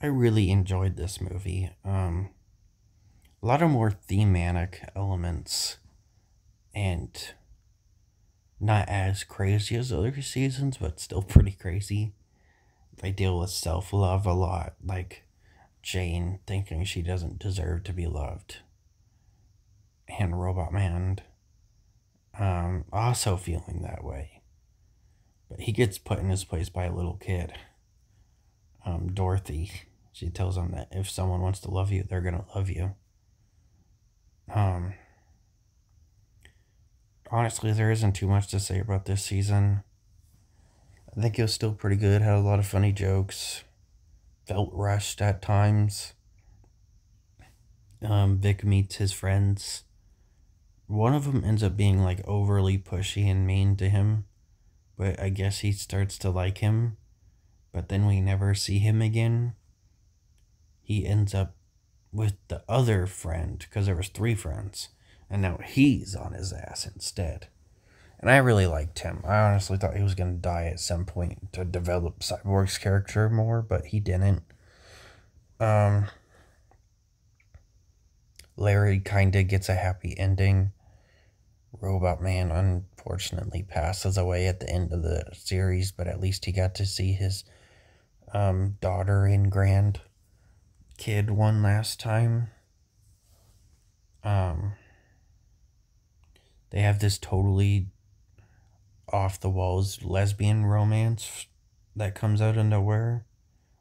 I really enjoyed this movie. A lot of more thematic elements and not as crazy as other seasons, but still pretty crazy. They deal with self love a lot, like Jane thinking she doesn't deserve to be loved, and Robot Man also feeling that way. But he gets put in his place by a little kid, Dorothy. She tells him that if someone wants to love you, they're gonna love you. Um, Honestly, there isn't too much to say about this season. I think it was still pretty good. Had a lot of funny jokes. Felt rushed at times. Vic meets his friends. One of them ends up being like overly pushy and mean to him, but I guess he starts to like him. But then we never see him again. He ends up with the other friend because there was three friends, and now he's on his ass instead. And I really liked him. I honestly thought he was going to die at some point to develop Cyborg's character more, but he didn't. Um, Larry kind of gets a happy ending. Robot Man unfortunately passes away at the end of the series, but at least he got to see his daughter and grand kid one last time. Um, they have this totally off the walls lesbian romance that comes out of nowhere,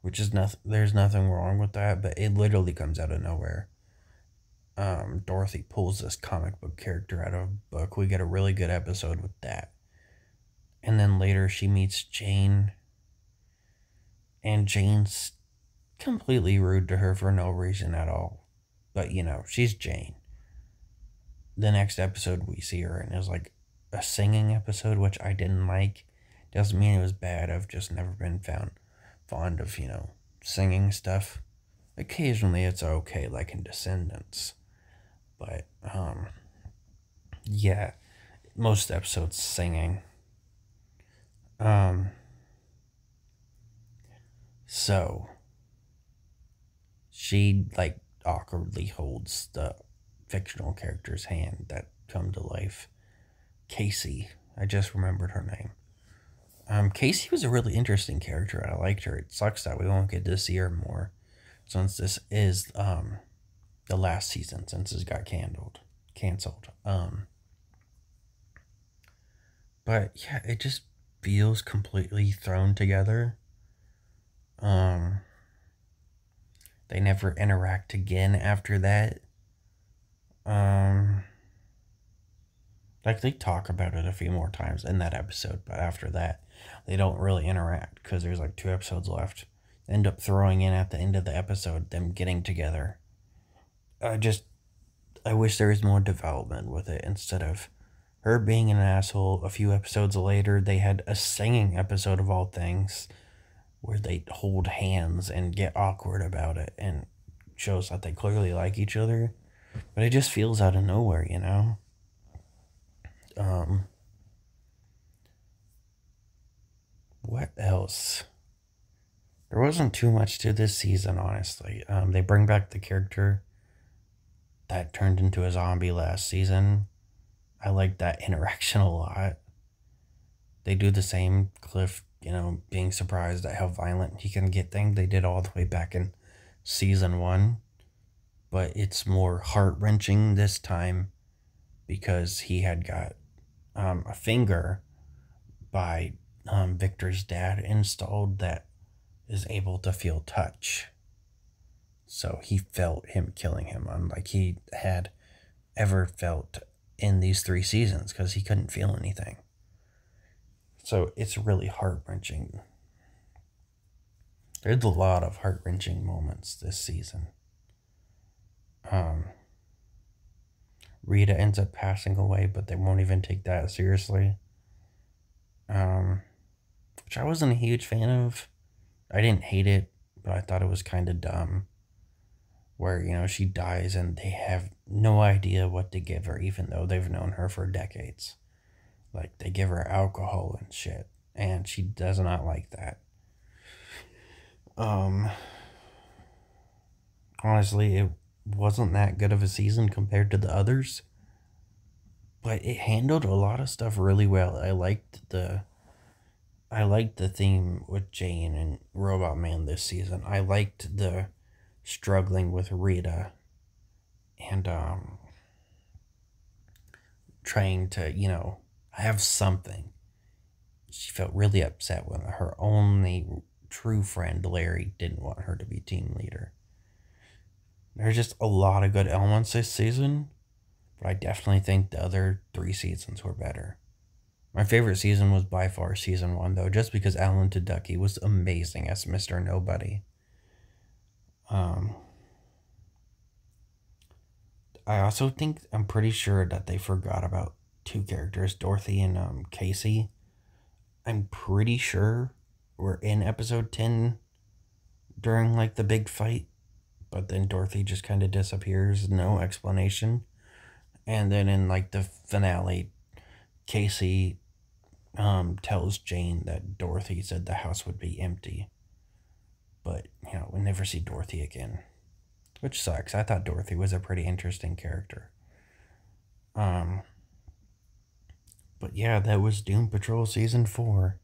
which is nothing. There's nothing wrong with that, but it literally comes out of nowhere. Dorothy pulls this comic book character out of a book. We get a really good episode with that. And then later she meets Jane, and Jane's completely rude to her for no reason at all. But she's Jane. The next episode we see her in is like a singing episode, which I didn't like. Doesn't mean it was bad. I've just never been fond of, singing stuff. Occasionally it's okay, like in Descendants. But yeah, most episodes singing. So she like awkwardly holds the fictional character's hand that come to life. Casey, I just remembered her name. Casey was a really interesting character. I liked her. It sucks that we won't get to see her more since this is the last season since it got canceled. But yeah, it just feels completely thrown together. They never interact again after that. Like they talk about it a few more times in that episode, but after that, they don't really interact because there's like two episodes left. End up throwing in at the end of the episode them getting together. I wish there was more development with it instead of her being an asshole. A few episodes later, they had a singing episode of all things where they hold hands and get awkward about it and shows that they clearly like each other. But it just feels out of nowhere, What else? There wasn't too much to this season, honestly. They bring back the character that turned into a zombie last season. I like that interaction a lot. They do the same Cliff, being surprised at how violent he can get thing. They did all the way back in season 1. But it's more heart-wrenching this time because he had got a finger by Victor's dad installed that is able to feel touch. So he felt him killing him, unlike he had ever felt in these 3 seasons because he couldn't feel anything. So it's really heart-wrenching. There's a lot of heart-wrenching moments this season. Rita ends up passing away, but they won't even take that seriously. Which I wasn't a huge fan of. I didn't hate it, but I thought it was kind of dumb. Where, she dies and they have no idea what to give her, even though they've known her for decades. Like, they give her alcohol and shit, and she does not like that. Honestly, it wasn't that good of a season compared to the others, but it handled a lot of stuff really well. I liked the theme with Jane and Robot Man this season. I liked the struggling with Rita and trying to, have something. She felt really upset when her only true friend, Larry, didn't want her to be team leader. There's just a lot of good elements this season, but I definitely think the other 3 seasons were better. My favorite season was by far season 1, though, just because Alan Tudyk was amazing as Mr. Nobody. Um, I also think, I'm pretty sure that they forgot about 2 characters, Dorothy and Casey. I'm pretty sure we're in episode 10 during like the big fight, but then Dorothy just kind of disappears, no explanation. And then in like the finale, Casey tells Jane that Dorothy said the house would be empty. But, we never see Dorothy again, which sucks. I thought Dorothy was a pretty interesting character. Um, but yeah, that was Doom Patrol Season 4.